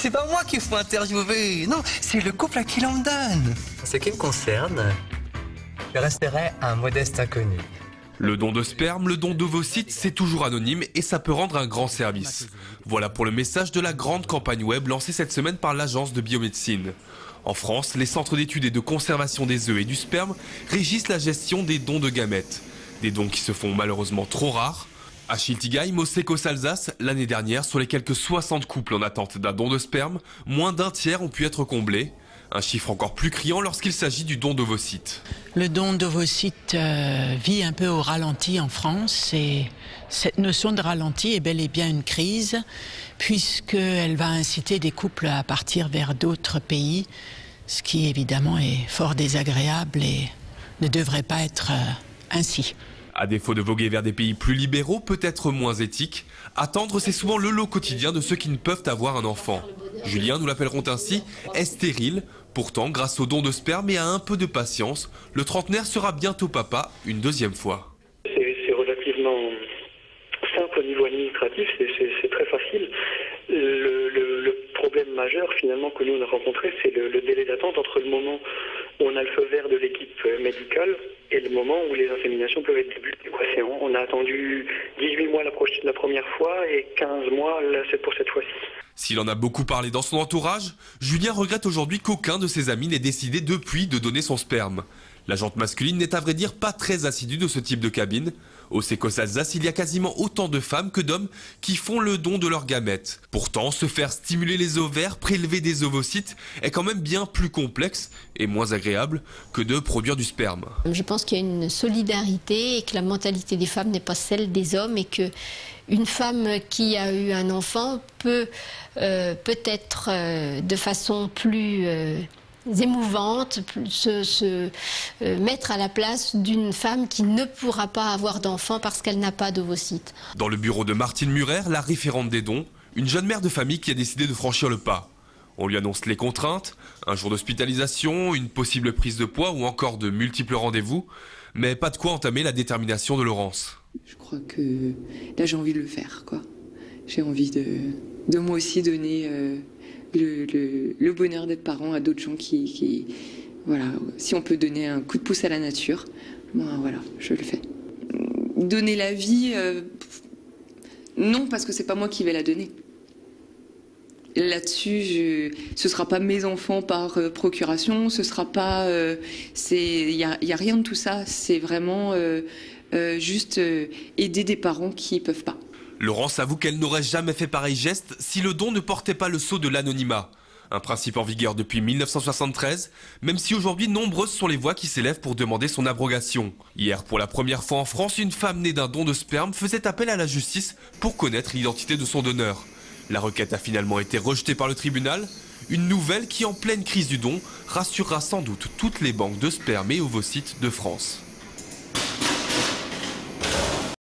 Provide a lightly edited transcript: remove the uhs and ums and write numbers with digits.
c'est pas moi qu'il faut interviewer. Non, c'est le couple à qui l'on me donne. En ce qui me concerne, je resterai un modeste inconnu. Le don de sperme, le don d'ovocytes, c'est toujours anonyme et ça peut rendre un grand service. Voilà pour le message de la grande campagne web lancée cette semaine par l'Agence de biomédecine. En France, les centres d'études et de conservation des œufs et du sperme régissent la gestion des dons de gamètes. Des dons qui se font malheureusement trop rares. À Schiltigheim, au Sécos Alsace, l'année dernière, sur les quelques 60 couples en attente d'un don de sperme, moins d'un tiers ont pu être comblés. Un chiffre encore plus criant lorsqu'il s'agit du don d'ovocytes. Le don d'ovocytes vit un peu au ralenti en France et cette notion de ralenti est bel et bien une crise puisqu'elle va inciter des couples à partir vers d'autres pays, ce qui évidemment est fort désagréable et ne devrait pas être ainsi. À défaut de voguer vers des pays plus libéraux, peut-être moins éthiques, attendre c'est souvent le lot quotidien de ceux qui ne peuvent avoir un enfant. Julien, nous l'appellerons ainsi, est stérile. Pourtant, grâce au don de sperme et à un peu de patience, le trentenaire sera bientôt papa une deuxième fois. C'est relativement simple au niveau administratif, c'est très facile. Le problème majeur finalement que nous on a rencontré, c'est le délai d'attente entre le moment où on a le feu vert de l'équipe médicale et le moment où les inséminations peuvent être débutées. On a attendu 18 mois la première fois et 15 mois pour cette fois-ci. S'il en a beaucoup parlé dans son entourage, Julien regrette aujourd'hui qu'aucun de ses amis n'ait décidé depuis de donner son sperme. La jante masculine n'est à vrai dire pas très assidue de ce type de cabine. Au Sécos Alsace, il y a quasiment autant de femmes que d'hommes qui font le don de leurs gamètes. Pourtant, se faire stimuler les ovaires, prélever des ovocytes est quand même bien plus complexe et moins agréable que de produire du sperme. Je pense qu'il y a une solidarité et que la mentalité des femmes n'est pas celle des hommes et que une femme qui a eu un enfant peut peut-être de façon plus émouvante se mettre à la place d'une femme qui ne pourra pas avoir d'enfant parce qu'elle n'a pas d'ovocytes. Dans le bureau de Martine Murer, la référente des dons, une jeune mère de famille qui a décidé de franchir le pas. On lui annonce les contraintes, un jour d'hospitalisation, une possible prise de poids ou encore de multiples rendez-vous, mais pas de quoi entamer la détermination de Laurence. Je crois que là j'ai envie de le faire, quoi. J'ai envie de moi aussi donner le bonheur d'être parent à d'autres gens qui voilà, si on peut donner un coup de pouce à la nature, ben voilà, je le fais. Donner la vie, non, parce que c'est pas moi qui vais la donner. Là-dessus, ce sera pas mes enfants par procuration, ce sera pas, il y a rien de tout ça. C'est vraiment juste aider des parents qui peuvent pas. Laurence avoue qu'elle n'aurait jamais fait pareil geste si le don ne portait pas le sceau de l'anonymat. Un principe en vigueur depuis 1973, même si aujourd'hui nombreuses sont les voix qui s'élèvent pour demander son abrogation. Hier, pour la première fois en France, une femme née d'un don de sperme faisait appel à la justice pour connaître l'identité de son donneur. La requête a finalement été rejetée par le tribunal. Une nouvelle qui, en pleine crise du don, rassurera sans doute toutes les banques de sperme et ovocytes de France.